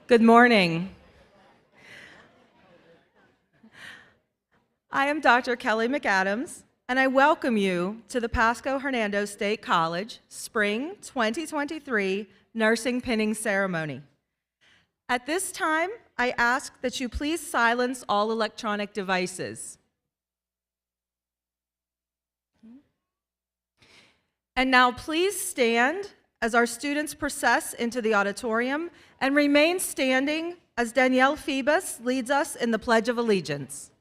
Good morning. I am Dr. Kelly McAdams, and I welcome you to the Pasco-Hernando State College Spring 2023 Nursing Pinning Ceremony. At this time, I ask that you please silence all electronic devices. And now please stand as our students process into the auditorium and remain standing as Danielle Phoebus leads us in the Pledge of Allegiance.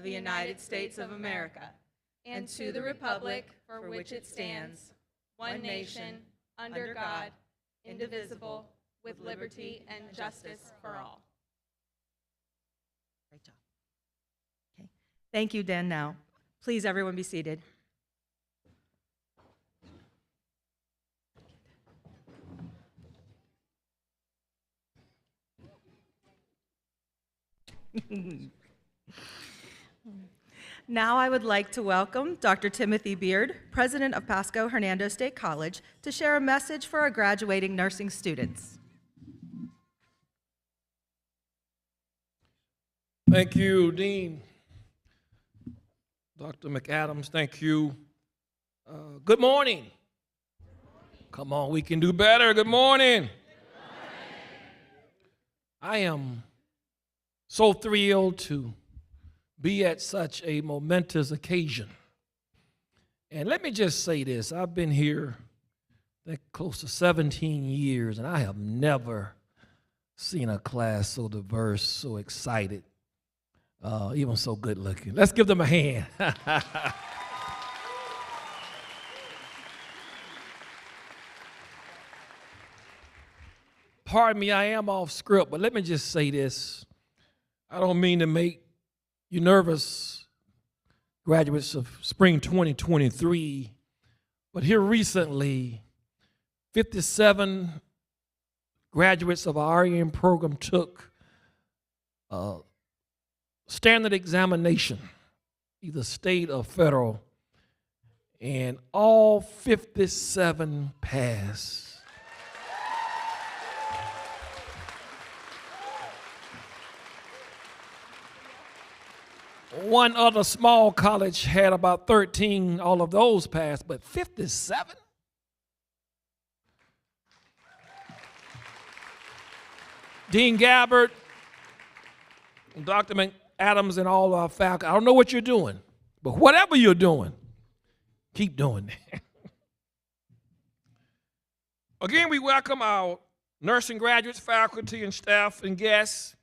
The United States of America, and to the republic for which it stands, one nation, under God, indivisible, with liberty and justice for all. Great job. Okay. Thank you, Dan. Now, please, everyone be seated. Now I would like to welcome Dr. Timothy Beard, President of Pasco-Hernando State College, to share a message for our graduating nursing students. Thank you, Dean. Dr. McAdams, thank you. Good morning. Come on, we can do better. Good morning. I am so thrilled to be at such a momentous occasion. And let me just say this. I've been here close to 17 years, and I have never seen a class so diverse, so excited, even so good looking. Let's give them a hand. Pardon me, I am off script, but let me just say this. I don't mean to make you nervous, graduates of spring 2023, But here recently, 57 graduates of our RN program took a standard examination, either state or federal, and all 57 passed. One other small college had about 13, all of those passed, but 57? Dean Gabbard, Dr. McAdams, and all our faculty, I don't know what you're doing, but whatever you're doing, keep doing that. Again, we welcome our nursing graduates, faculty, and staff and guests.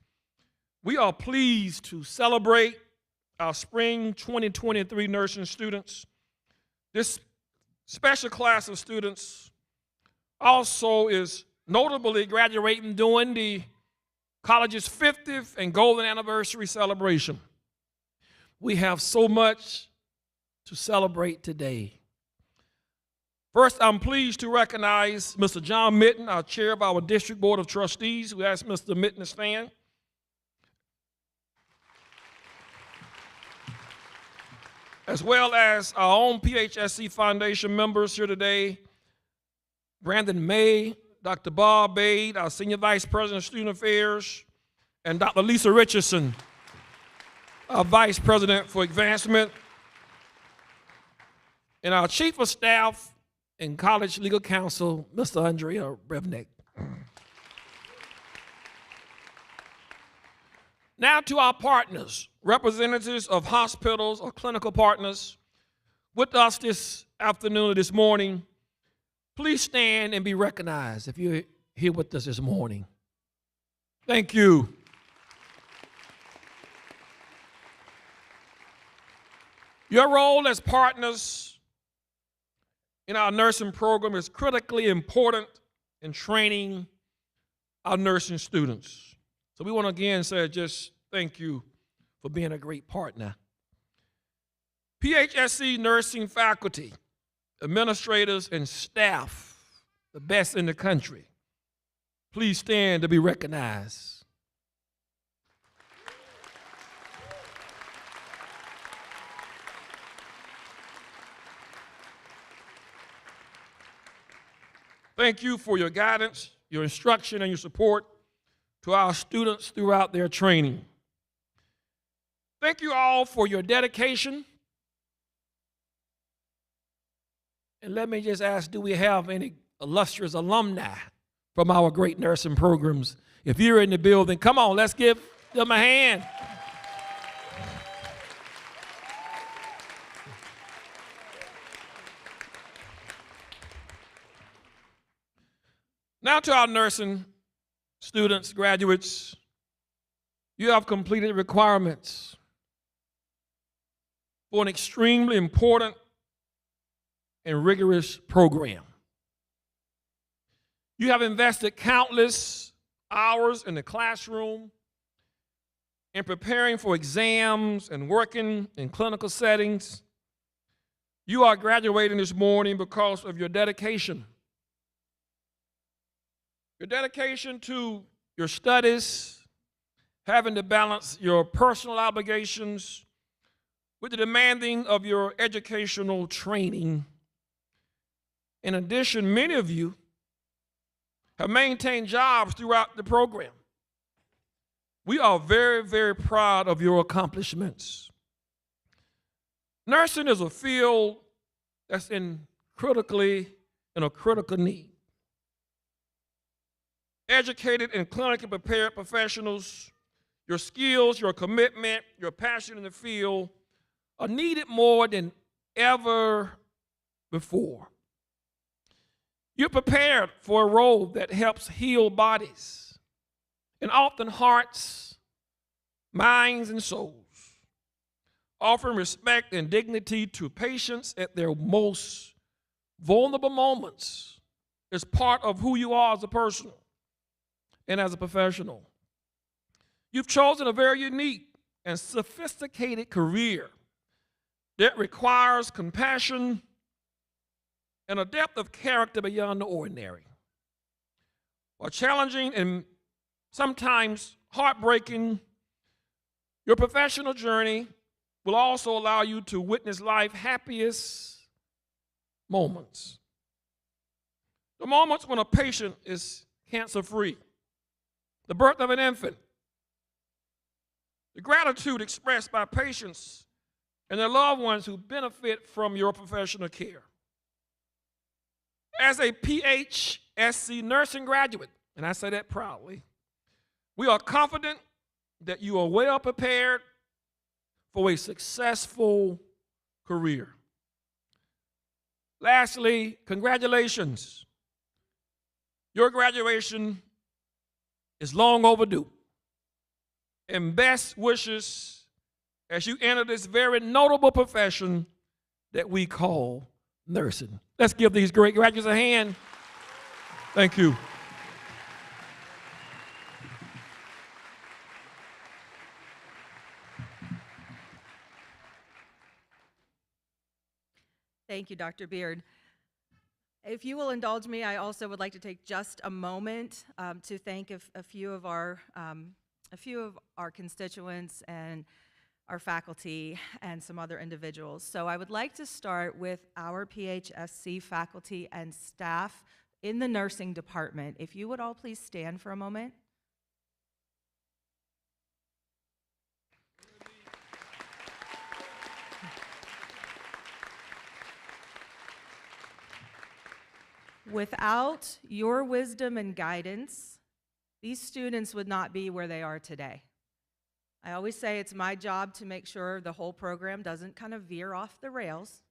We are pleased to celebrate our spring 2023 nursing students. This special class of students also is notably graduating during the college's 50th and golden anniversary celebration. We have so much to celebrate today. First, I'm pleased to recognize Mr. John Mitten, our chair of our district board of trustees. We ask Mr. Mitten to stand. As well as our own PHSC Foundation members here today, Brandon May, Dr. Bob Bade, our Senior Vice President of Student Affairs, and Dr. Lisa Richardson, our Vice President for Advancement, and our Chief of Staff and College Legal Counsel, Mr. Andrea Brevnick. Now to our partners, representatives of hospitals or clinical partners with us this afternoon or this morning. Please stand and be recognized if you're here with us this morning. Thank you. Your role as partners in our nursing program is critically important in training our nursing students. So we want to again say just thank you for being a great partner. PHSC nursing faculty, administrators, and staff, the best in the country, please stand to be recognized. Thank you for your guidance, your instruction, and your support to our students throughout their training. Thank you all for your dedication. And let me just ask, do we have any illustrious alumni from our great nursing programs? If you're in the building, come on, let's give them a hand. Now to our nursing students, graduates, you have completed requirements for an extremely important and rigorous program. You have invested countless hours in the classroom, in preparing for exams and working in clinical settings. You are graduating this morning because of your dedication. Your dedication to your studies, having to balance your personal obligations with the demanding of your educational training. In addition, many of you have maintained jobs throughout the program. We are very, very proud of your accomplishments. Nursing is a field that's in a critical need. Educated and clinically prepared professionals, your skills, your commitment, your passion in the field are needed more than ever before. You're prepared for a role that helps heal bodies and often hearts, minds, and souls, offering respect and dignity to patients at their most vulnerable moments is part of who you are as a person and as a professional. You've chosen a very unique and sophisticated career that requires compassion, and a depth of character beyond the ordinary. While challenging and sometimes heartbreaking, your professional journey will also allow you to witness life's happiest moments. The moments when a patient is cancer-free, the birth of an infant, the gratitude expressed by patients and their loved ones who benefit from your professional care. As a PHSC nursing graduate, and I say that proudly, we are confident that you are well prepared for a successful career. Lastly, congratulations. Your graduation is long overdue. And best wishes as you enter this very notable profession that we call nursing. Let's give these great graduates a hand. Thank you. Thank you, Dr. Beard. If you will indulge me, I also would like to take just a moment to thank a few of our constituents and our faculty and some other individuals. So I would like to start with our PHSC faculty and staff in the nursing department. If you would all please stand for a moment. Without your wisdom and guidance, these students would not be where they are today. I always say it's my job to make sure the whole program doesn't kind of veer off the rails.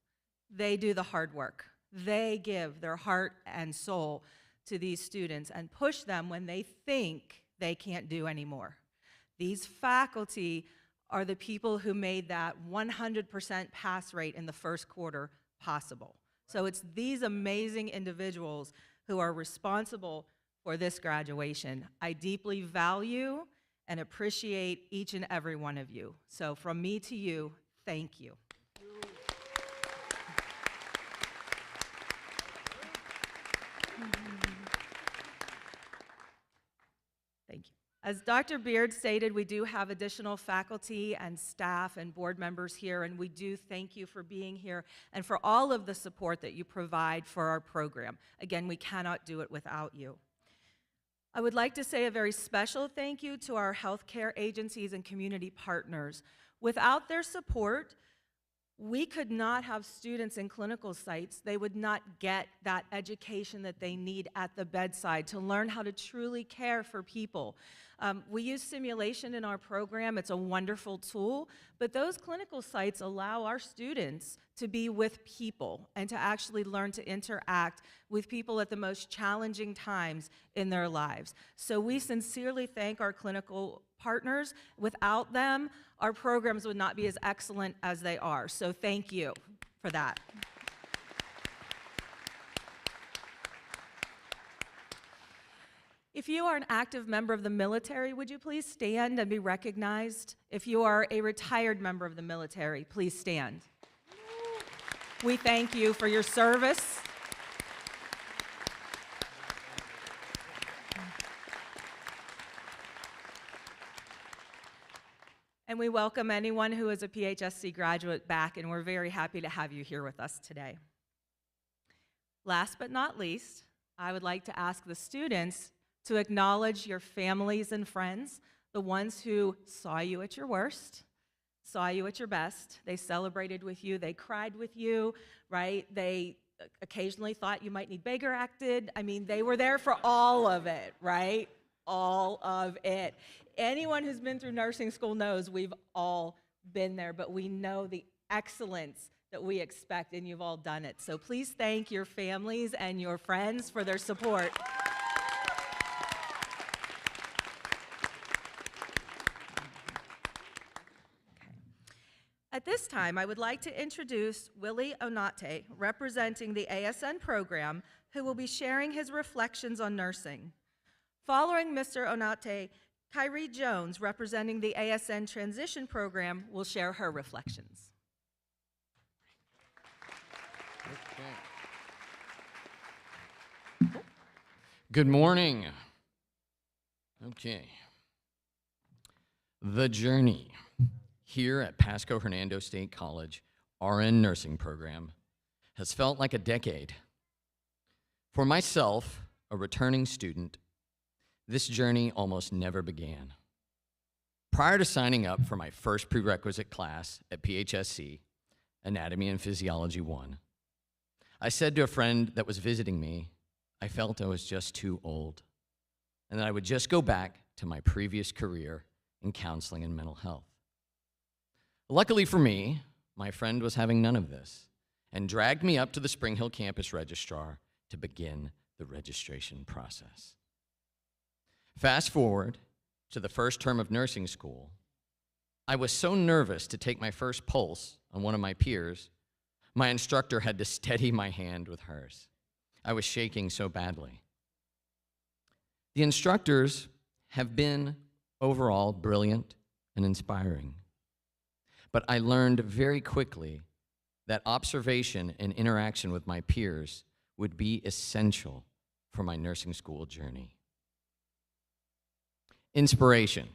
They do the hard work. They give their heart and soul to these students and push them when they think they can't do anymore. These faculty are the people who made that 100% pass rate in the first quarter possible. So it's these amazing individuals who are responsible for this graduation. I deeply value and appreciate each and every one of you. So from me to you, thank you. Thank you. As Dr. Beard stated, we do have additional faculty and staff and board members here, and we do thank you for being here and for all of the support that you provide for our program. Again, we cannot do it without you. I would like to say a very special thank you to our healthcare agencies and community partners. Without their support, we could not have students in clinical sites. They would not get that education that they need at the bedside to learn how to truly care for people. We use simulation in our program. It's a wonderful tool, but those clinical sites allow our students to be with people and to actually learn to interact with people at the most challenging times in their lives. So we sincerely thank our clinical partners. Without them, our programs would not be as excellent as they are. So thank you for that. If you are an active member of the military, would you please stand and be recognized? If you are a retired member of the military, please stand. We thank you for your service. And we welcome anyone who is a PHSC graduate back, and we're very happy to have you here with us today. Last but not least, I would like to ask the students to acknowledge your families and friends, the ones who saw you at your worst, saw you at your best. They celebrated with you, they cried with you, right? They occasionally thought you might need Baker acted. I mean, they were there for all of it, right? All of it. Anyone who's been through nursing school knows we've all been there, but we know the excellence that we expect, and you've all done it. So please thank your families and your friends for their support. At this time, I would like to introduce Willie Onate, representing the ASN program, who will be sharing his reflections on nursing. Following Mr. Onate, Kyrie Jones, representing the ASN transition program, will share her reflections. Okay. Good morning. Okay. The journey here at Pasco-Hernando State College RN nursing program has felt like a decade. For myself, a returning student, this journey almost never began. Prior to signing up for my first prerequisite class at PHSC, Anatomy and Physiology 1, I said to a friend that was visiting me, I felt I was just too old, and that I would just go back to my previous career in counseling and mental health. Luckily for me, my friend was having none of this and dragged me up to the Spring Hill campus registrar to begin the registration process. Fast forward to the first term of nursing school, I was so nervous to take my first pulse on one of my peers, my instructor had to steady my hand with hers. I was shaking so badly. The instructors have been overall brilliant and inspiring, but I learned very quickly that observation and interaction with my peers would be essential for my nursing school journey. Inspiration.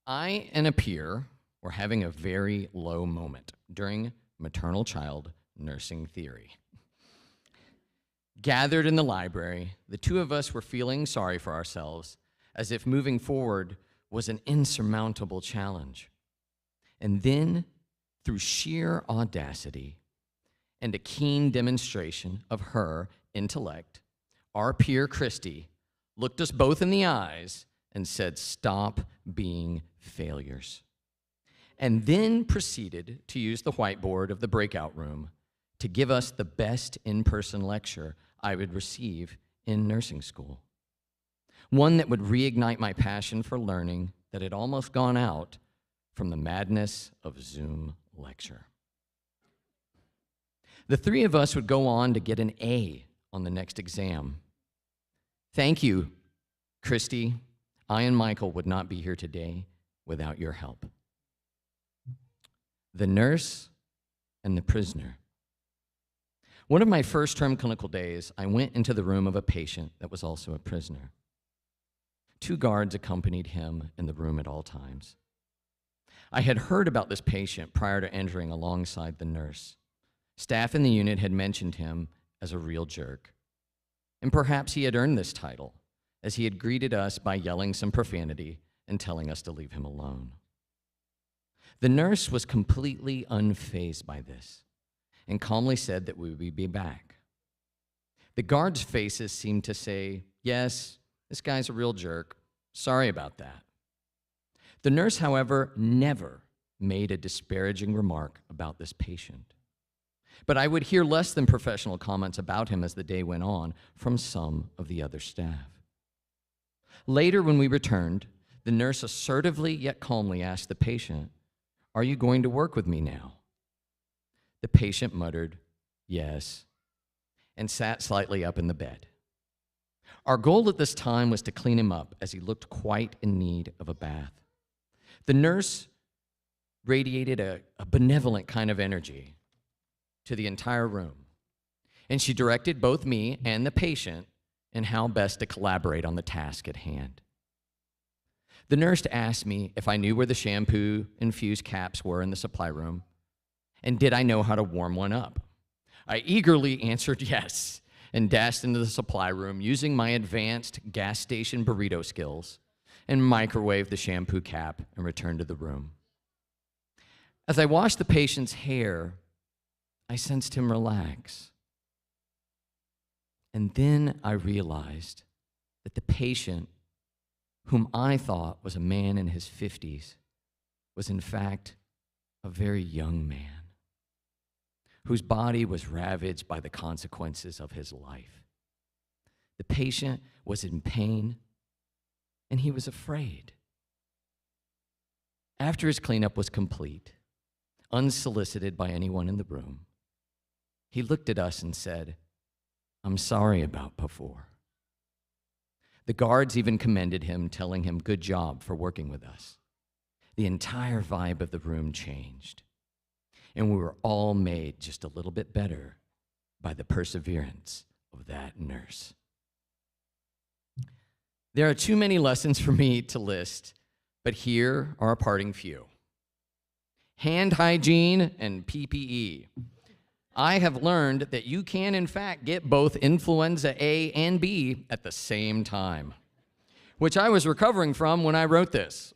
I and a peer were having a very low moment during maternal child nursing theory. Gathered in the library, the two of us were feeling sorry for ourselves, as if moving forward was an insurmountable challenge. And then, through sheer audacity and a keen demonstration of her intellect, our peer Christy looked us both in the eyes and said, "Stop being failures," and then proceeded to use the whiteboard of the breakout room to give us the best in-person lecture I would receive in nursing school. One that would reignite my passion for learning that had almost gone out from the madness of Zoom lecture. The three of us would go on to get an A on the next exam. Thank you, Christy. I and Michael would not be here today without your help. The nurse and the prisoner. One of my first term clinical days, I went into the room of a patient that was also a prisoner. 2 guards accompanied him in the room at all times. I had heard about this patient prior to entering alongside the nurse. Staff in the unit had mentioned him as a real jerk, and perhaps he had earned this title, as he had greeted us by yelling some profanity and telling us to leave him alone. The nurse was completely unfazed by this and calmly said that we would be back. The guards' faces seemed to say, "Yes, this guy's a real jerk. Sorry about that." The nurse, however, never made a disparaging remark about this patient. But I would hear less than professional comments about him as the day went on from some of the other staff. Later, when we returned, the nurse assertively yet calmly asked the patient, "Are you going to work with me now?" The patient muttered, "Yes," and sat slightly up in the bed. Our goal at this time was to clean him up, as he looked quite in need of a bath. The nurse radiated a benevolent kind of energy to the entire room, and she directed both me and the patient in how best to collaborate on the task at hand. The nurse asked me if I knew where the shampoo-infused caps were in the supply room, and did I know how to warm one up. I eagerly answered yes, and dashed into the supply room using my advanced gas station burrito skills, and microwaved the shampoo cap and returned to the room. As I washed the patient's hair, I sensed him relax. And then I realized that the patient, whom I thought was a man in his 50s, was in fact a very young man, whose body was ravaged by the consequences of his life. The patient was in pain, and he was afraid. After his cleanup was complete, unsolicited by anyone in the room, he looked at us and said, "I'm sorry about before." The guards even commended him, telling him good job for working with us. The entire vibe of the room changed, and we were all made just a little bit better by the perseverance of that nurse. There are too many lessons for me to list, but here are a parting few. Hand hygiene and PPE. I have learned that you can, in fact, get both influenza A and B at the same time, which I was recovering from when I wrote this.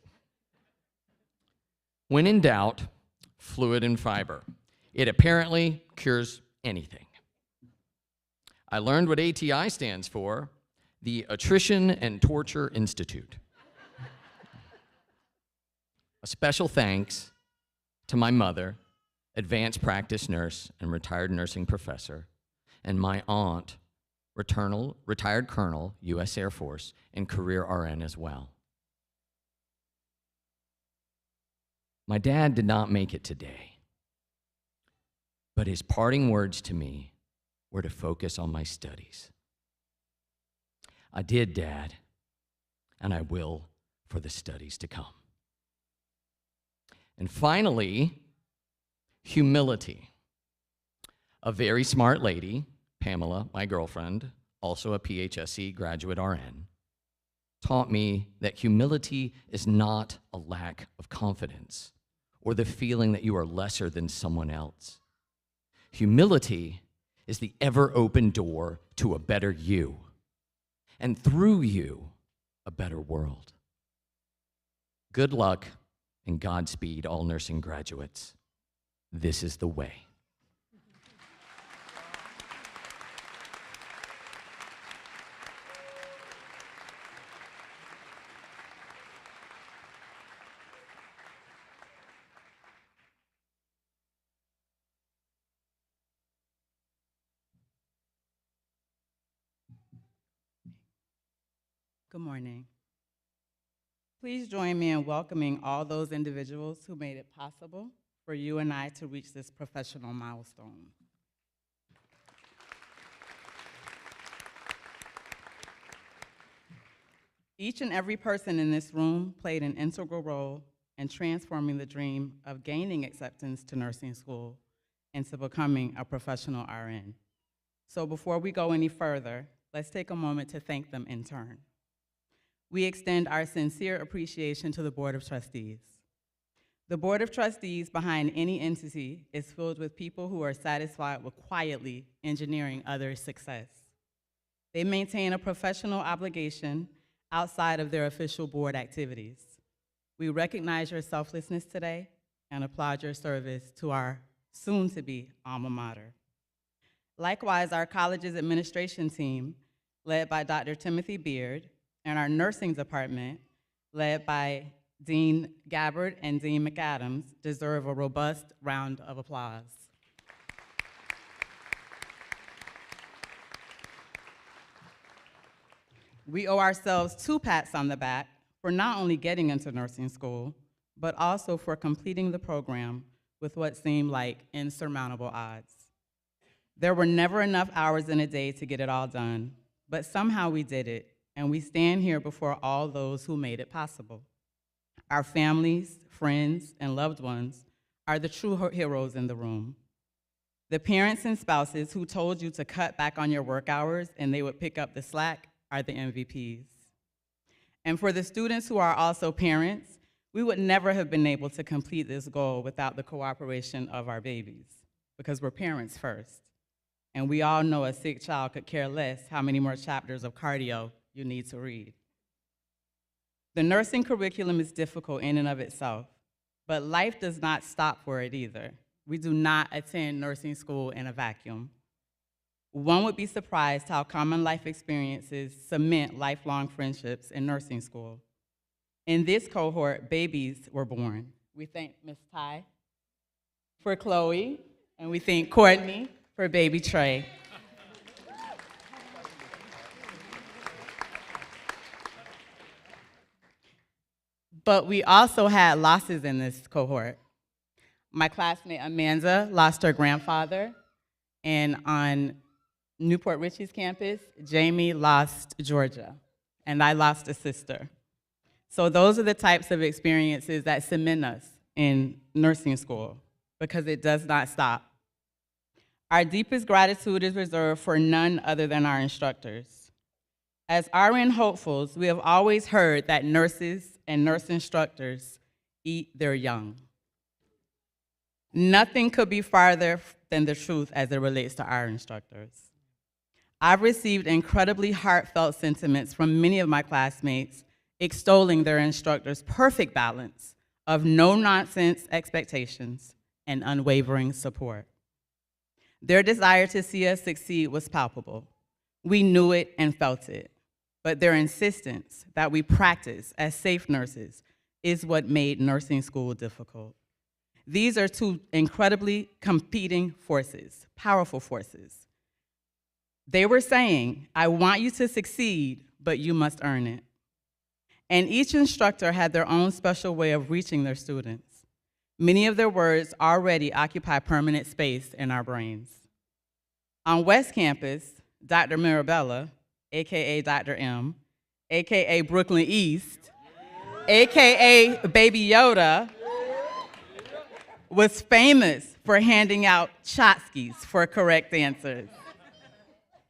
When in doubt, fluid and fiber. It apparently cures anything. I learned what ATI stands for, the Attrition and Torture Institute. A special thanks to my mother, advanced practice nurse and retired nursing professor, and my aunt, retired colonel, U.S. Air Force, and career RN as well. My dad did not make it today, but his parting words to me were to focus on my studies. I did, Dad, and I will for the studies to come. And finally, humility. A very smart lady, Pamela, my girlfriend, also a PHSE graduate RN, taught me that humility is not a lack of confidence or the feeling that you are lesser than someone else. Humility is the ever-open door to a better you, and through you, a better world. Good luck and Godspeed, all nursing graduates. This is the way. Good morning. Please join me in welcoming all those individuals who made it possible for you and I to reach this professional milestone. Each and every person in this room played an integral role in transforming the dream of gaining acceptance to nursing school into becoming a professional RN. So before we go any further, let's take a moment to thank them in turn. We extend our sincere appreciation to the Board of Trustees. The Board of Trustees behind any entity is filled with people who are satisfied with quietly engineering others' success. They maintain a professional obligation outside of their official board activities. We recognize your selflessness today and applaud your service to our soon-to-be alma mater. Likewise, our college's administration team, led by Dr. Timothy Beard, and our nursing department, led by Dean Gabbard and Dean McAdams, deserve a robust round of applause. We owe ourselves 2 pats on the back for not only getting into nursing school, but also for completing the program with what seemed like insurmountable odds. There were never enough hours in a day to get it all done, but somehow we did it, and we stand here before all those who made it possible. Our families, friends, and loved ones are the true heroes in the room. The parents and spouses who told you to cut back on your work hours and they would pick up the slack are the MVPs. And for the students who are also parents, we would never have been able to complete this goal without the cooperation of our babies, because we're parents first. And we all know a sick child could care less how many more chapters of cardio you need to read. The nursing curriculum is difficult in and of itself, but life does not stop for it either. We do not attend nursing school in a vacuum. One would be surprised how common life experiences cement lifelong friendships in nursing school. In this cohort, babies were born. We thank Ms. Ty for Chloe, and we thank Courtney for baby Trey. But we also had losses in this cohort. My classmate Amanda lost her grandfather, and on Newport Richie's campus, Jamie lost Georgia, and I lost a sister. So those are the types of experiences that cement us in nursing school, because it does not stop. Our deepest gratitude is reserved for none other than our instructors. As RN hopefuls, we have always heard that nurses and nurse instructors eat their young. Nothing could be farther than the truth as it relates to our instructors. I've received incredibly heartfelt sentiments from many of my classmates extolling their instructors' perfect balance of no-nonsense expectations and unwavering support. Their desire to see us succeed was palpable. We knew it and felt it, but their insistence that we practice as safe nurses is what made nursing school difficult. These are two incredibly competing forces, powerful forces. They were saying, I want you to succeed, but you must earn it. And each instructor had their own special way of reaching their students. Many of their words already occupy permanent space in our brains. On West Campus, Dr. Mirabella, AKA Dr. M, AKA Brooklyn East, AKA Baby Yoda, was famous for handing out tchotchkes for correct answers.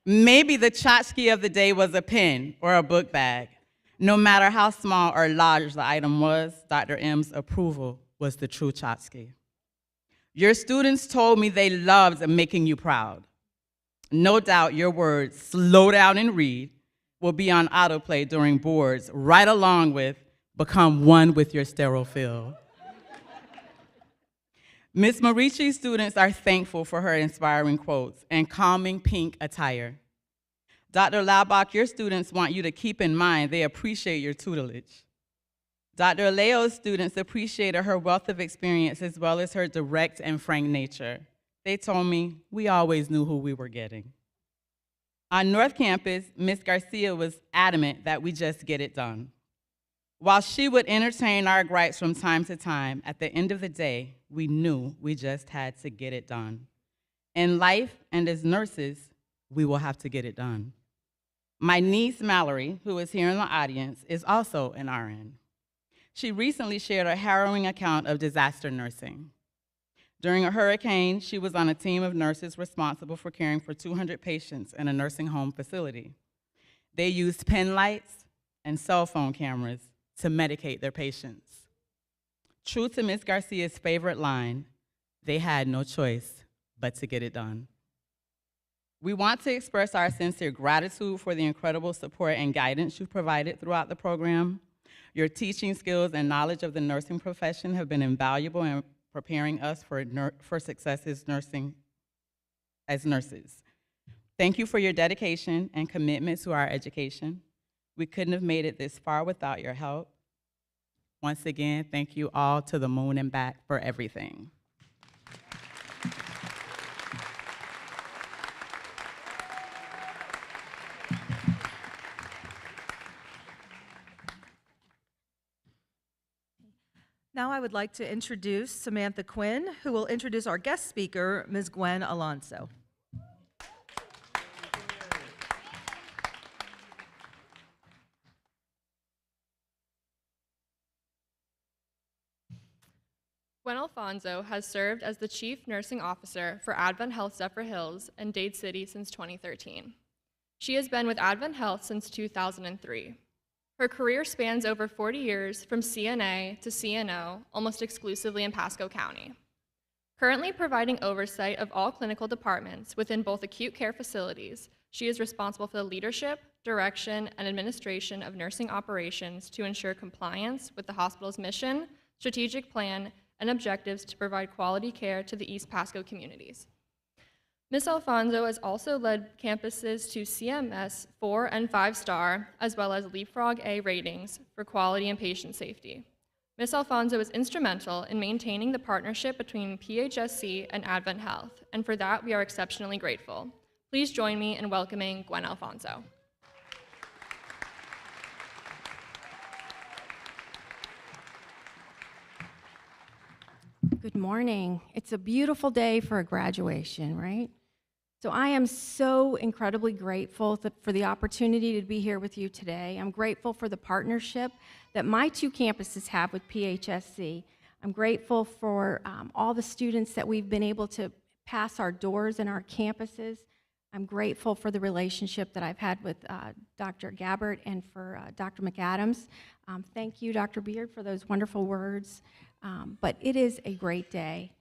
Maybe the tchotchke of the day was a pen or a book bag. No matter how small or large the item was, Dr. M's approval was the true tchotchke. Your students told me they loved making you proud. No doubt your words, slow down and read, will be on autoplay during boards, right along with become one with your sterile field. Ms. Marici's students are thankful for her inspiring quotes and calming pink attire. Dr. Laubach, your students want you to keep in mind they appreciate your tutelage. Dr. Aleo's students appreciated her wealth of experience as well as her direct and frank nature. They told me we always knew who we were getting. On North Campus, Ms. Garcia was adamant that we just get it done. While she would entertain our gripes from time to time, at the end of the day, we knew we just had to get it done. In life and as nurses, we will have to get it done. My niece, Mallory, who is here in the audience, is also an RN. She recently shared a harrowing account of disaster nursing. During a hurricane, she was on a team of nurses responsible for caring for 200 patients in a nursing home facility. They used pen lights and cell phone cameras to medicate their patients. True to Ms. Garcia's favorite line, they had no choice but to get it done. We want to express our sincere gratitude for the incredible support and guidance you've provided throughout the program. Your teaching skills and knowledge of the nursing profession have been invaluable in preparing us for success as nurses. Thank you for your dedication and commitment to our education. We couldn't have made it this far without your help. Once again, thank you all to the moon and back for everything. Now I would like to introduce Samantha Quinn, who will introduce our guest speaker, Ms. Gwen Alonso. Gwen Alfonso has served as the Chief Nursing Officer for Advent Health Zephyr Hills and Dade City since 2013. She has been with Advent Health since 2003. Her career spans over 40 years from CNA to CNO, almost exclusively in Pasco County. Currently providing oversight of all clinical departments within both acute care facilities, she is responsible for the leadership, direction, and administration of nursing operations to ensure compliance with the hospital's mission, strategic plan, and objectives to provide quality care to the East Pasco communities. Ms. Alfonso has also led campuses to CMS 4 and 5-star, as well as Leapfrog A ratings for quality and patient safety. Ms. Alfonso is instrumental in maintaining the partnership between PHSC and Advent Health, and for that we are exceptionally grateful. Please join me in welcoming Gwen Alfonso. Good morning. It's a beautiful day for a graduation, right? So I am so incredibly grateful for the opportunity to be here with you today. I'm grateful for the partnership that my two campuses have with PHSC. I'm grateful for all the students that we've been able to pass our doors in our campuses. I'm grateful for the relationship that I've had with Dr. Gabbard and for Dr. McAdams. Thank you, Dr. Beard, for those wonderful words. But it is a great day.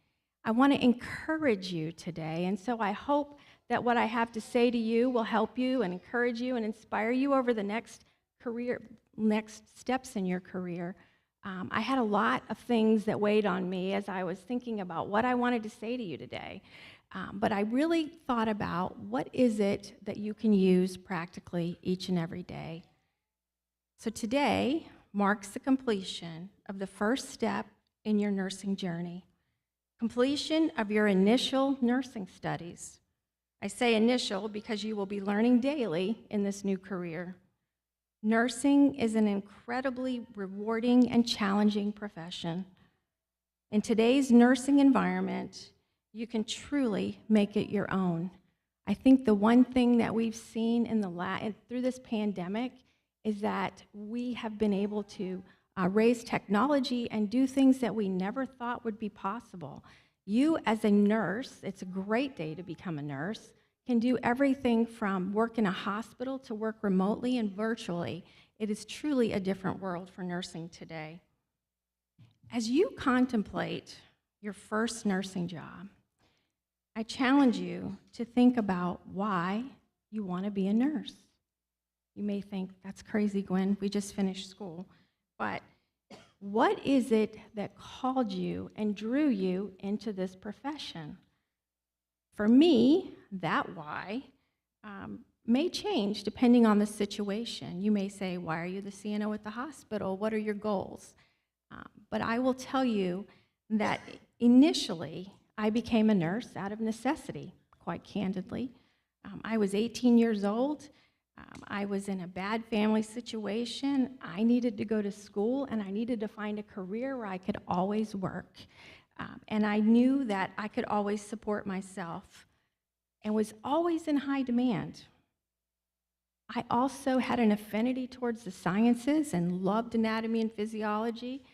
I want to encourage you today, and so I hope that what I have to say to you will help you and encourage you and inspire you over the next steps in your career. I had a lot of things that weighed on me as I was thinking about what I wanted to say to you today. But I really thought about what is it that you can use practically each and every day. So today marks the completion of the first step in your nursing journey, completion of your initial nursing studies. I say initial because you will be learning daily in this new career. Nursing is an incredibly rewarding and challenging profession. In today's nursing environment, you can truly make it your own. I think the one thing that we've seen through this pandemic is that we have been able to raise technology and do things that we never thought would be possible. You as a nurse, it's a great day to become a nurse, can do everything from work in a hospital to work remotely and virtually. It is truly a different world for nursing today. As you contemplate your first nursing job, I challenge you to think about why you want to be a nurse. You may think, that's crazy, Gwen, we just finished school. But what is it that called you and drew you into this profession? For me, that why may change depending on the situation. You may say, why are you the CNO at the hospital? What are your goals? But I will tell you that initially, I became a nurse out of necessity, quite candidly. I was 18 years old. I was in a bad family situation. I needed to go to school, and I needed to find a career where I could always work. And I knew that I could always support myself and was always in high demand. I also had an affinity towards the sciences and loved anatomy and physiology.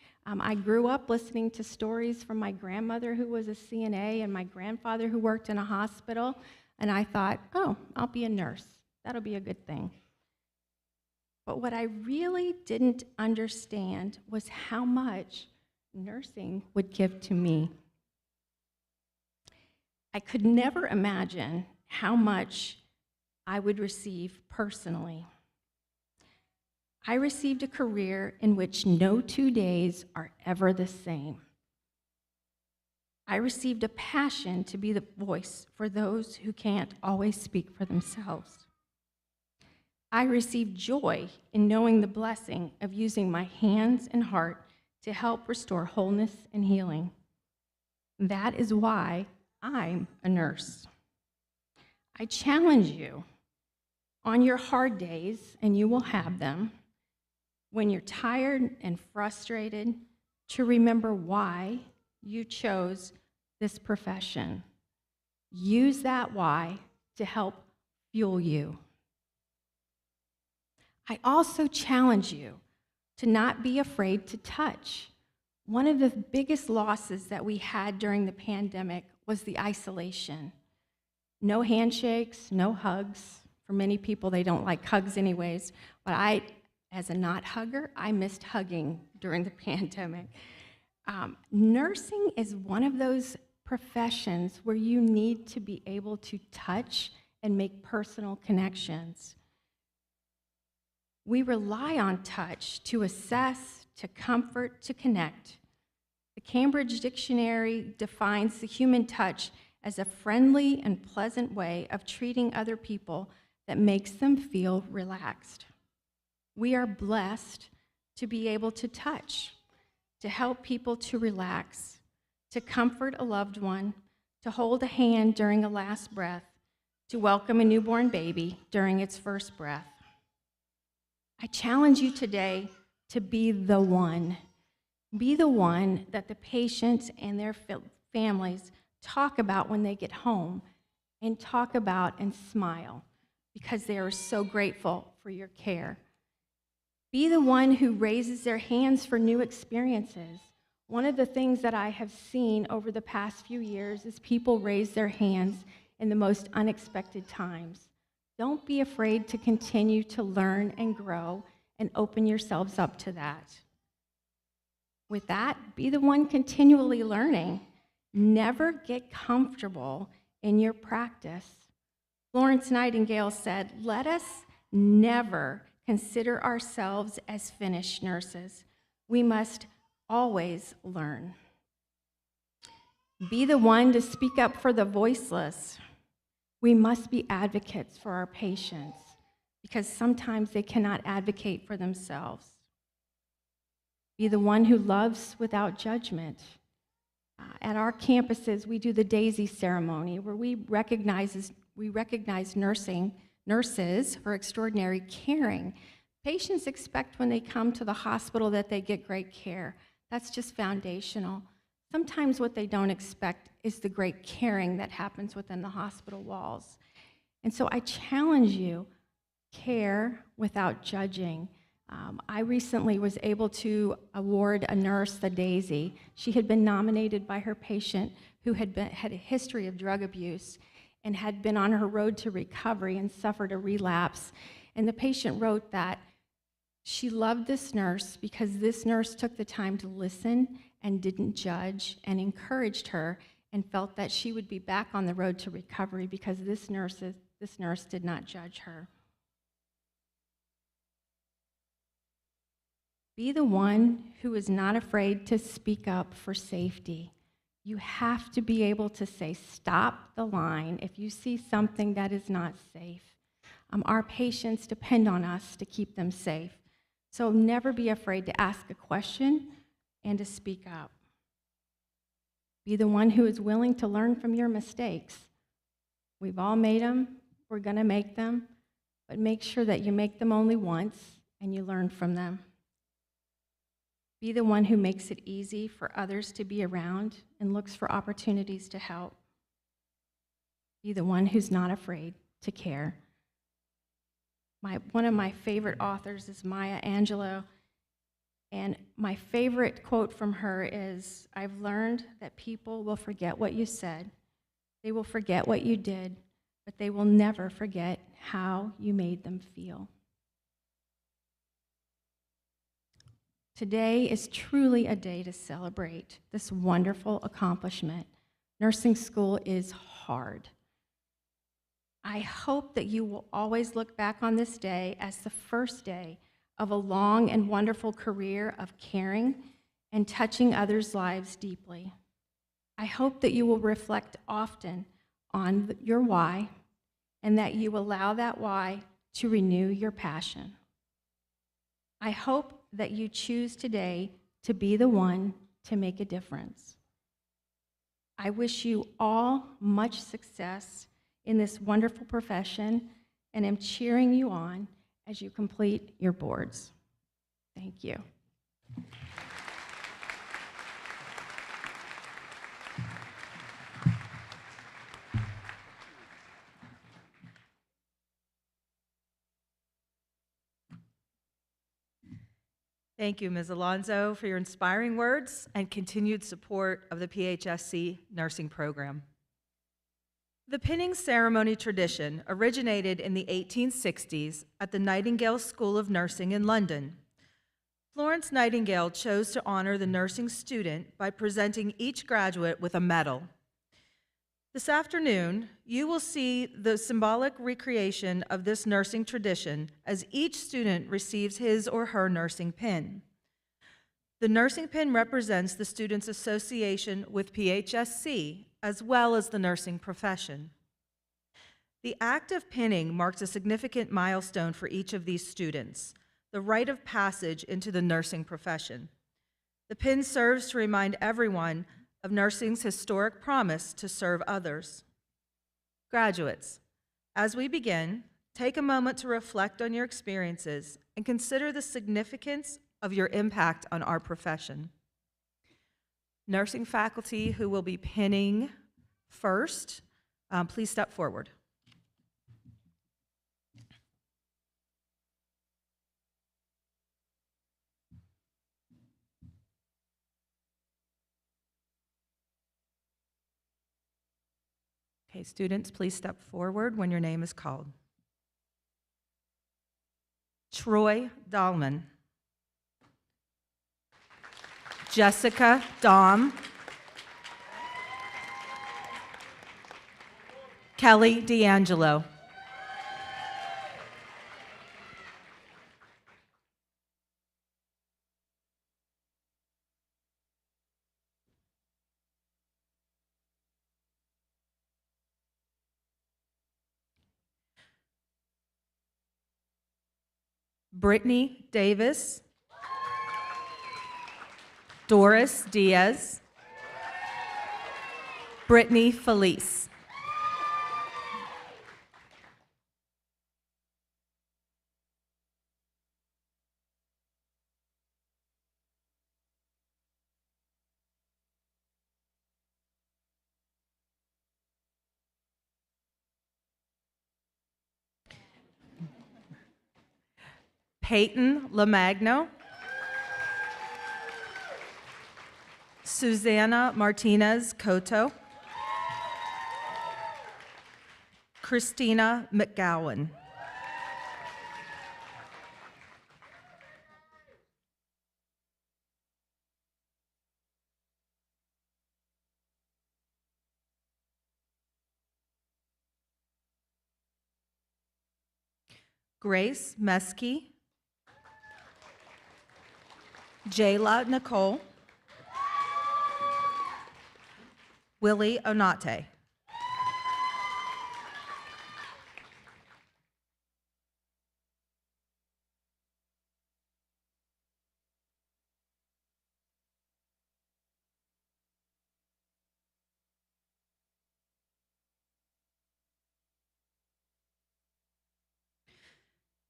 I grew up listening to stories from my grandmother who was a CNA and my grandfather who worked in a hospital, and I thought, oh, I'll be a nurse. That'll be a good thing. But what I really didn't understand was how much nursing would give to me. I could never imagine how much I would receive personally. I received a career in which no 2 days are ever the same. I received a passion to be the voice for those who can't always speak for themselves. I received joy in knowing the blessing of using my hands and heart to help restore wholeness and healing. That is why I'm a nurse. I challenge you on your hard days, and you will have them, when you're tired and frustrated, to remember why you chose this profession. Use that why to help fuel you. I also challenge you to not be afraid to touch. One of the biggest losses that we had during the pandemic was the isolation. No handshakes, no hugs. For many people, they don't like hugs anyways, but I, as a not hugger, I missed hugging during the pandemic. Nursing is one of those professions where you need to be able to touch and make personal connections. We rely on touch to assess, to comfort, to connect. The Cambridge Dictionary defines the human touch as a friendly and pleasant way of treating other people that makes them feel relaxed. We are blessed to be able to touch, to help people to relax, to comfort a loved one, to hold a hand during a last breath, to welcome a newborn baby during its first breath. I challenge you today to be the one. Be the one that the patients and their families talk about when they get home, and talk about and smile because they are so grateful for your care. Be the one who raises their hands for new experiences. One of the things that I have seen over the past few years is people raise their hands in the most unexpected times. Don't be afraid to continue to learn and grow and open yourselves up to that. With that, be the one continually learning. Never get comfortable in your practice. Florence Nightingale said, "Let us never consider ourselves as finished nurses. We must always learn." Be the one to speak up for the voiceless. We must be advocates for our patients because sometimes they cannot advocate for themselves. Be the one who loves without judgment. At our campuses, we do the Daisy ceremony where we recognize nurses for extraordinary caring. Patients expect when they come to the hospital that they get great care. That's just foundational. Sometimes what they don't expect is the great caring that happens within the hospital walls. And so I challenge you, care without judging. I recently was able to award a nurse the Daisy. She had been nominated by her patient who had a history of drug abuse and had been on her road to recovery and suffered a relapse. And the patient wrote that she loved this nurse because this nurse took the time to listen and didn't judge and encouraged her and felt that she would be back on the road to recovery because this nurse did not judge her. Be the one who is not afraid to speak up for safety. You have to be able to say, "Stop the line," if you see something that is not safe. Our patients depend on us to keep them safe. So never be afraid to ask a question and to speak up. Be the one who is willing to learn from your mistakes. We've all made them. We're going to make them. But make sure that you make them only once and you learn from them. Be the one who makes it easy for others to be around and looks for opportunities to help. Be the one who's not afraid to care. One of my favorite authors is Maya Angelou, and my favorite quote from her is, "I've learned that people will forget what you said, they will forget what you did, but they will never forget how you made them feel." Today is truly a day to celebrate this wonderful accomplishment. Nursing school is hard. I hope that you will always look back on this day as the first day of a long and wonderful career of caring and touching others' lives deeply. I hope that you will reflect often on your why and that you allow that why to renew your passion. I hope that you choose today to be the one to make a difference. I wish you all much success in this wonderful profession and am cheering you on as you complete your boards. Thank you. Thank you, Ms. Alonso, for your inspiring words and continued support of the PHSC nursing program. The pinning ceremony tradition originated in the 1860s at the Nightingale School of Nursing in London. Florence Nightingale chose to honor the nursing student by presenting each graduate with a medal. This afternoon, you will see the symbolic recreation of this nursing tradition as each student receives his or her nursing pin. The nursing pin represents the student's association with PHSC as well as the nursing profession. The act of pinning marks a significant milestone for each of these students, the rite of passage into the nursing profession. The pin serves to remind everyone of nursing's historic promise to serve others. Graduates, as we begin, take a moment to reflect on your experiences and consider the significance of your impact on our profession. Nursing faculty who will be pinning first, please step forward. Okay, students, please step forward when your name is called. Troy Dahlman. Jessica Dahm. Kelly D'Angelo. Brittany Davis. Doris Diaz. Brittany Felice. Peyton Lamagno. Susanna Martinez Coto. Christina McGowan. Grace Mesky. Jayla Nicole. Willie Onate.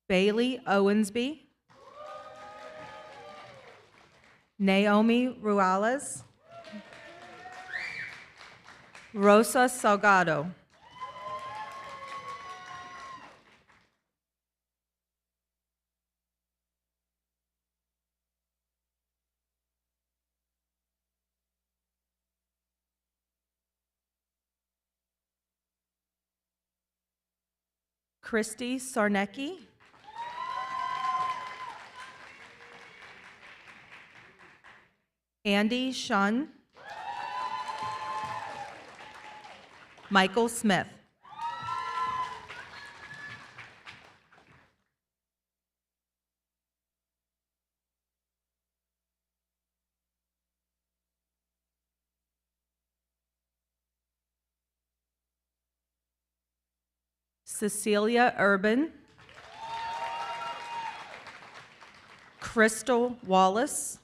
Bailey Owensby. Naomi Ruales. Rosa Salgado. Christy Sarnecki. Andy Shun. Michael Smith. Cecilia Urban. Crystal Wallace.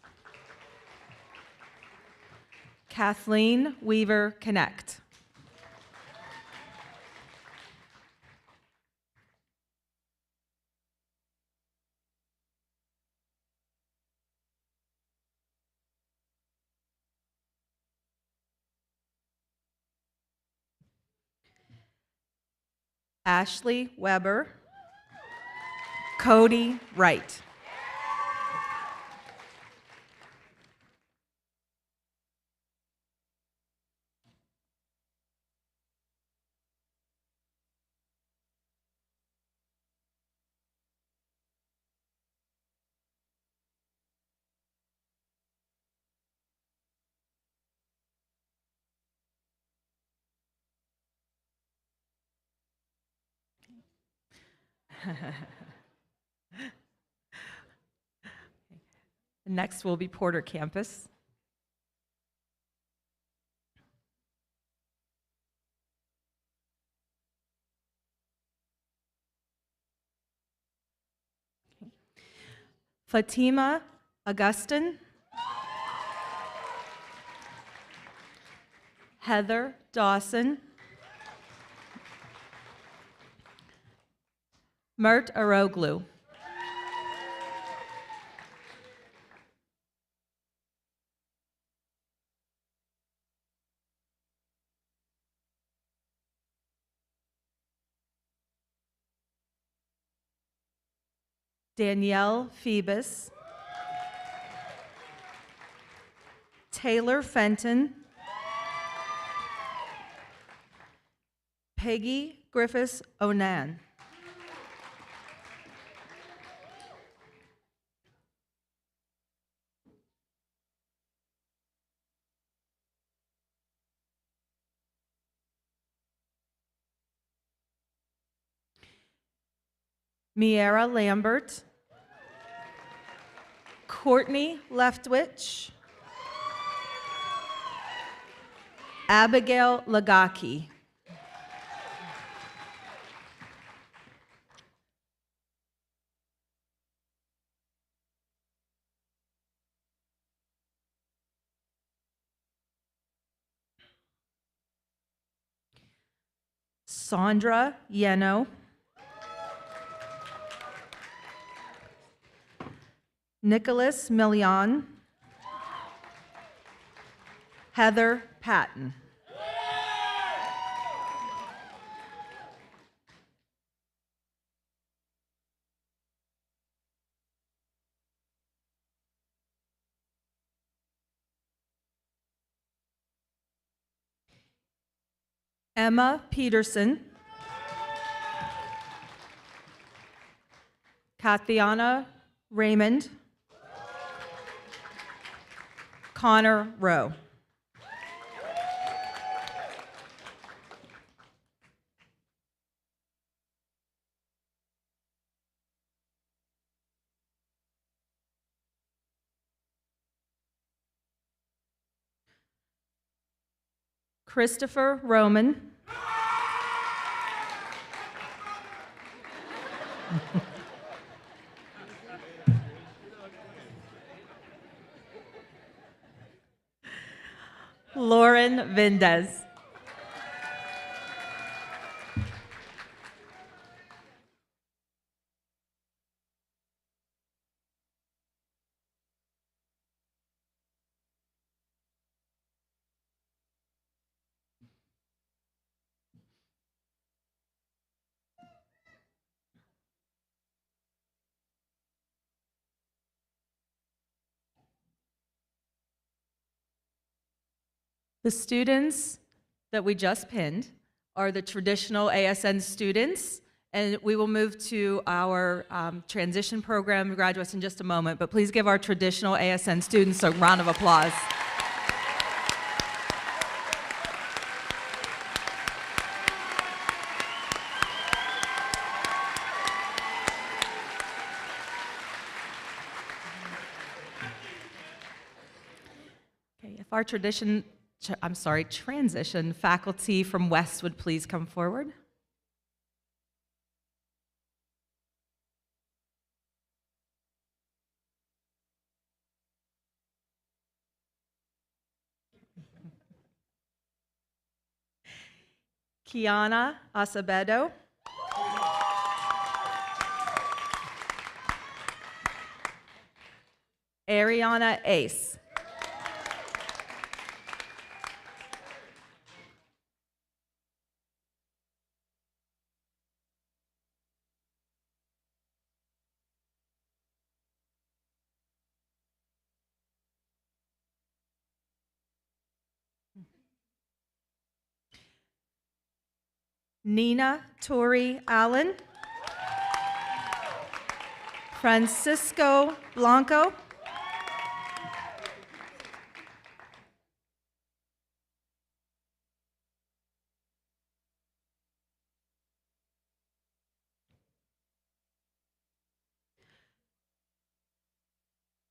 Kathleen Weaver Connect. Ashley Weber. Cody Wright. Next will be Porter Campus. Fatima Augustin. Heather Dawson. Mert Aroglu. Danielle Phoebus. Taylor Fenton. Peggy Griffiths Onan. Miera Lambert. Courtney Leftwich. Abigail Lagaki. Sandra Yeno. Nicholas Million. Heather Patton. Emma Peterson. Kathiana Raymond. Connor Rowe. Christopher Roman. Lauren Vindez. The students that we just pinned are the traditional ASN students, and we will move to our transition program graduates in just a moment, but please give our traditional ASN students a round of applause. Okay, if our transition faculty from West would please come forward. Kiana Acevedo. Ariana Ace. Nina Tori Allen. Francisco Blanco.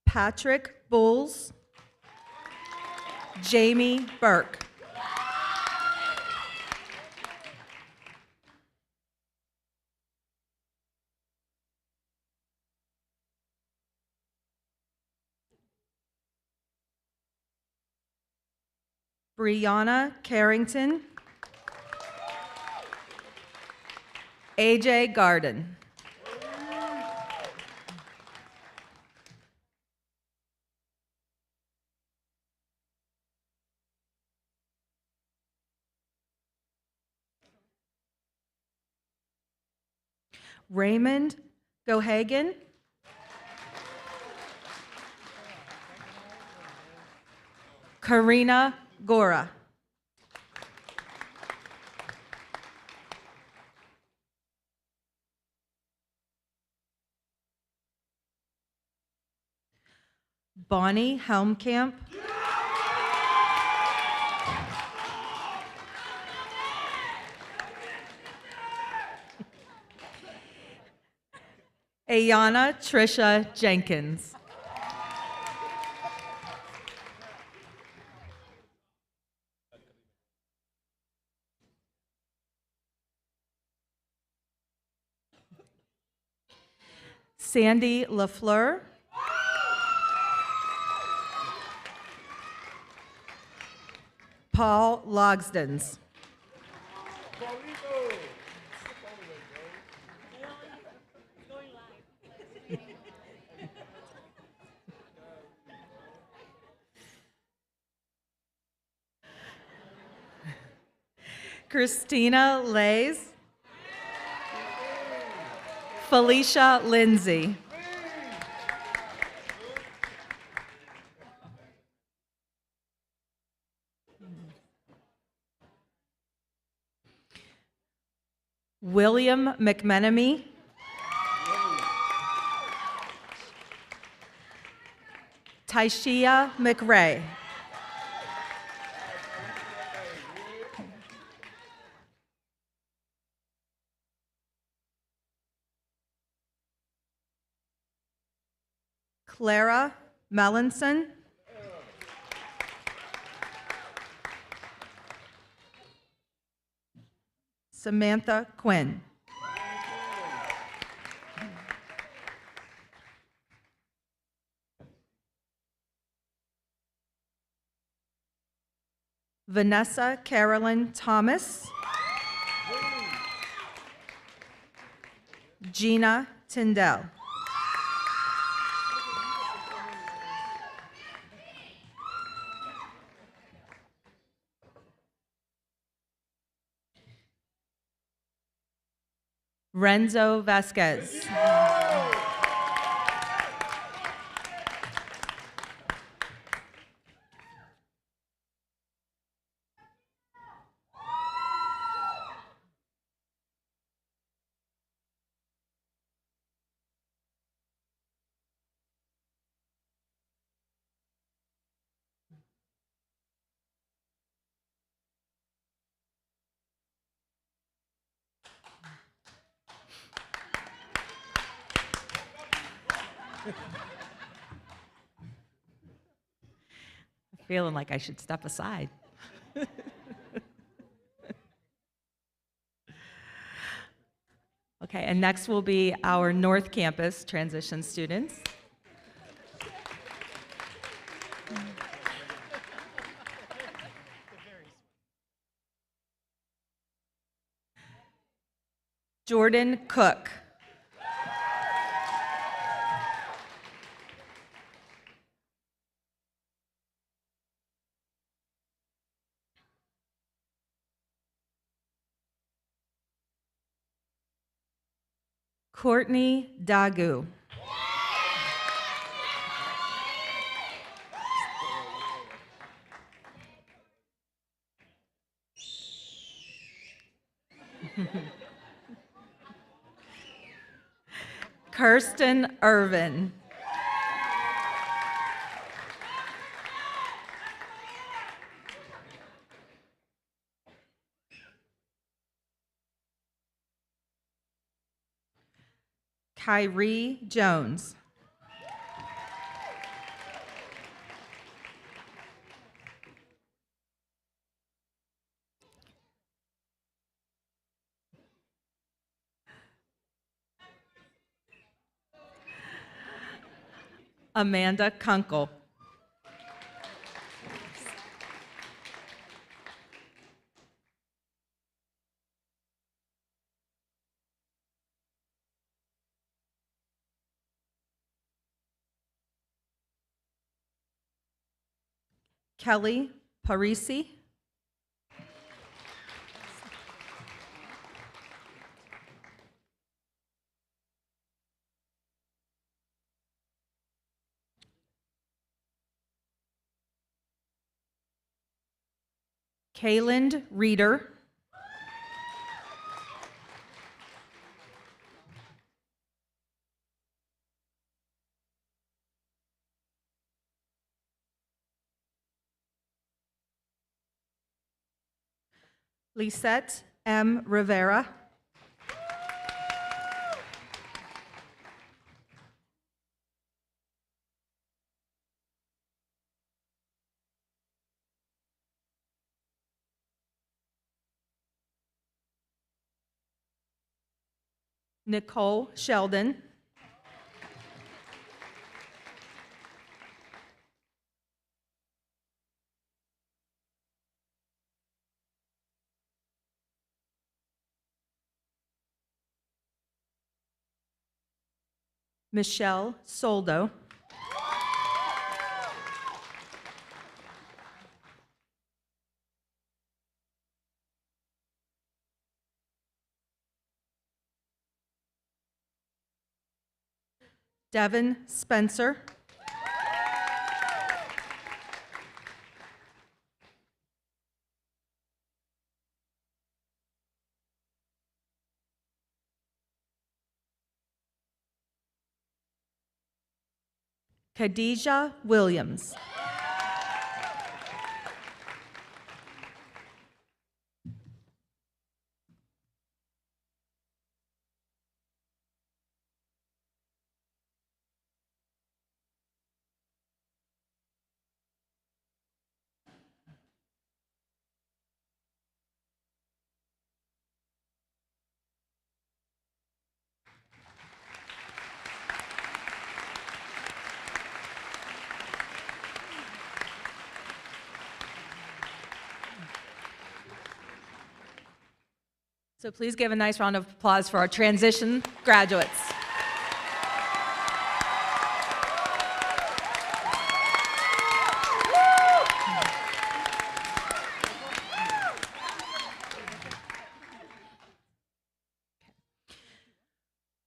Patrick Bulls. Jamie Burke. Brianna Carrington. AJ Garden. Raymond Gohagan. Karina Gora. Bonnie Helmkamp. Ayana Trisha Jenkins. Sandy LaFleur. Paul Logsdens. Christina Lays. Felicia Lindsay. William McMenemy. Tyshia McRae. Clara Melanson. Samantha Quinn. Vanessa Carolyn Thomas. Gina Tyndall. Renzo Vasquez. Feeling like I should step aside. Okay, and next will be our North Campus transition students. Jordan Cook. Courtney Dagu. Kirsten Irvin. Kyrie Jones. Amanda Kunkel. Kelly Parisi. Kayland Reeder. Lisette M. Rivera. Nicole Sheldon. Michelle Soldo. Devin Spencer. Khadijah Williams. So please give a nice round of applause for our transition graduates.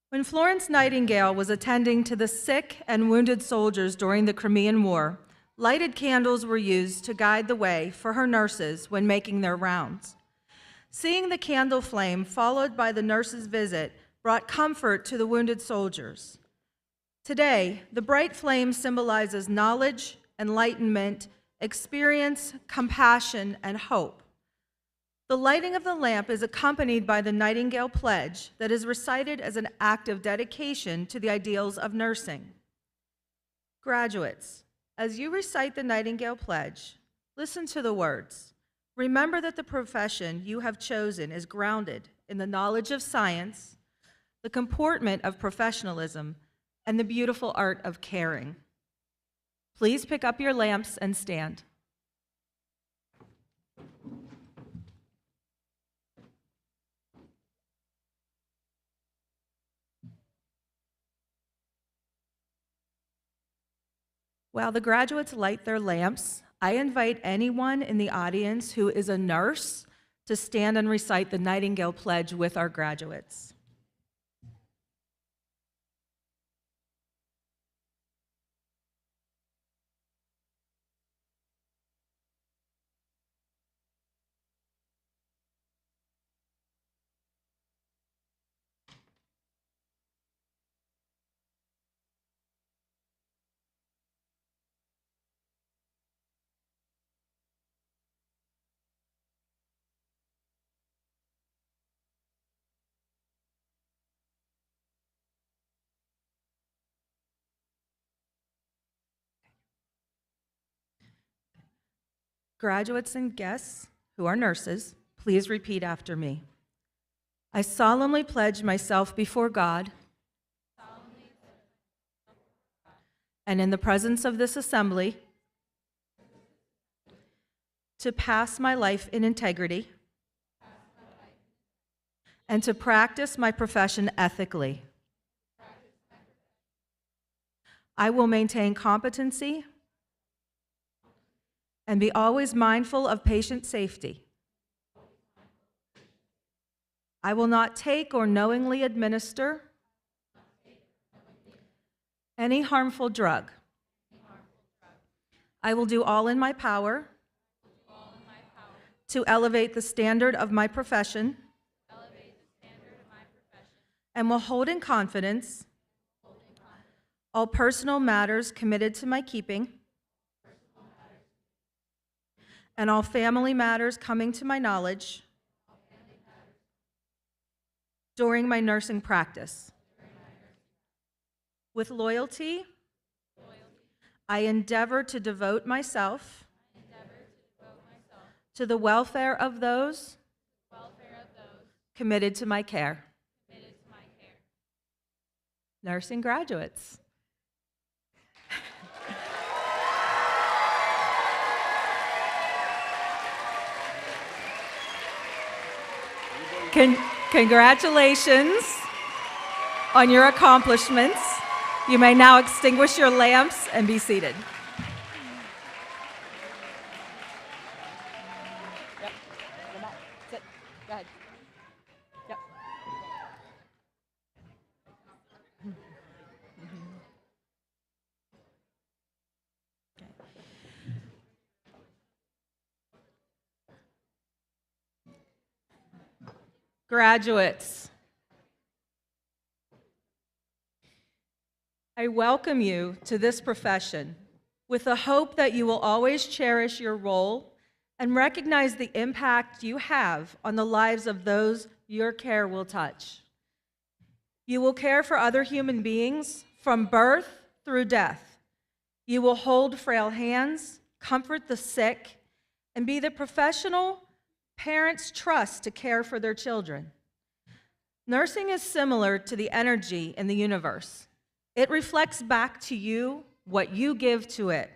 When Florence Nightingale was attending to the sick and wounded soldiers during the Crimean War, lighted candles were used to guide the way for her nurses when making their rounds. Seeing the candle flame followed by the nurse's visit brought comfort to the wounded soldiers. Today, the bright flame symbolizes knowledge, enlightenment, experience, compassion, and hope. The lighting of the lamp is accompanied by the Nightingale Pledge that is recited as an act of dedication to the ideals of nursing. Graduates, as you recite the Nightingale Pledge, listen to the words. Remember that the profession you have chosen is grounded in the knowledge of science, the comportment of professionalism, and the beautiful art of caring. Please pick up your lamps and stand. While the graduates light their lamps, I invite anyone in the audience who is a nurse to stand and recite the Nightingale Pledge with our graduates. Graduates and guests who are nurses, please repeat after me. I solemnly pledge myself before God and in the presence of this assembly to pass my life in integrity and to practice my profession ethically. I will maintain competency and be always mindful of patient safety. I will not take or knowingly administer any harmful drug. I will do all in my power to elevate the standard of my profession and will hold in confidence all personal matters committed to my keeping and all family matters coming to my knowledge during my nursing practice. With loyalty, I endeavor to devote myself to the welfare of those committed to my care. Nursing graduates. Congratulations on your accomplishments. You may now extinguish your lamps and be seated. Yep. Go back. Sit. Go ahead. Yep. Graduates, I welcome you to this profession with the hope that you will always cherish your role and recognize the impact you have on the lives of those your care will touch. You will care for other human beings from birth through death. You will hold frail hands, comfort the sick, and be the professional parents trust to care for their children. Nursing is similar to the energy in the universe. It reflects back to you what you give to it.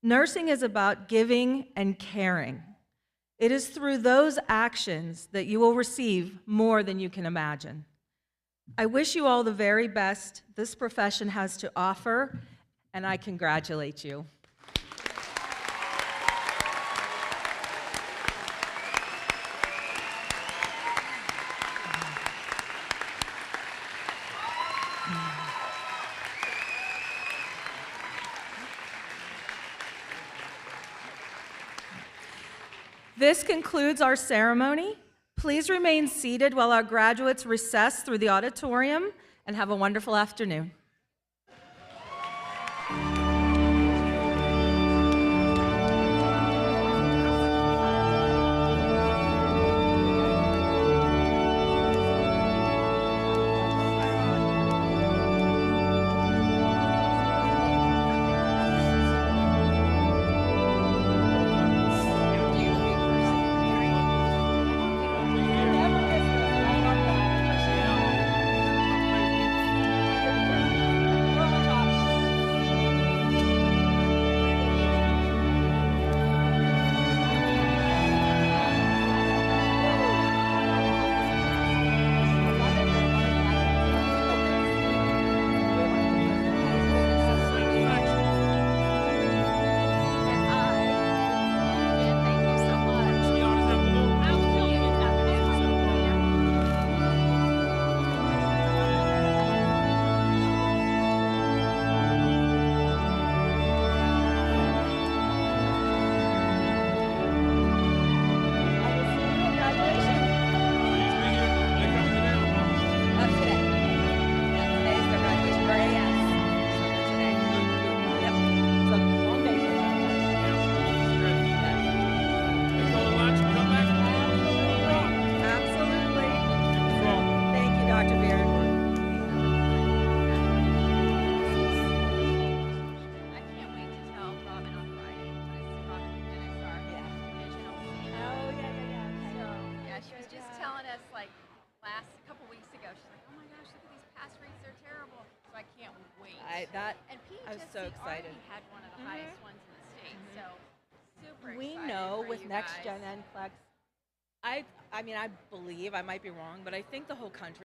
Nursing is about giving and caring. It is through those actions that you will receive more than you can imagine. I wish you all the very best this profession has to offer, and I congratulate you. This concludes our ceremony. Please remain seated while our graduates recess through the auditorium, and have a wonderful afternoon. I'm so excited. Had one of the highest ones in the state, so super We excited know for with you Next guys. Gen NCLEX, I mean, I believe, I might be wrong, but I think the whole country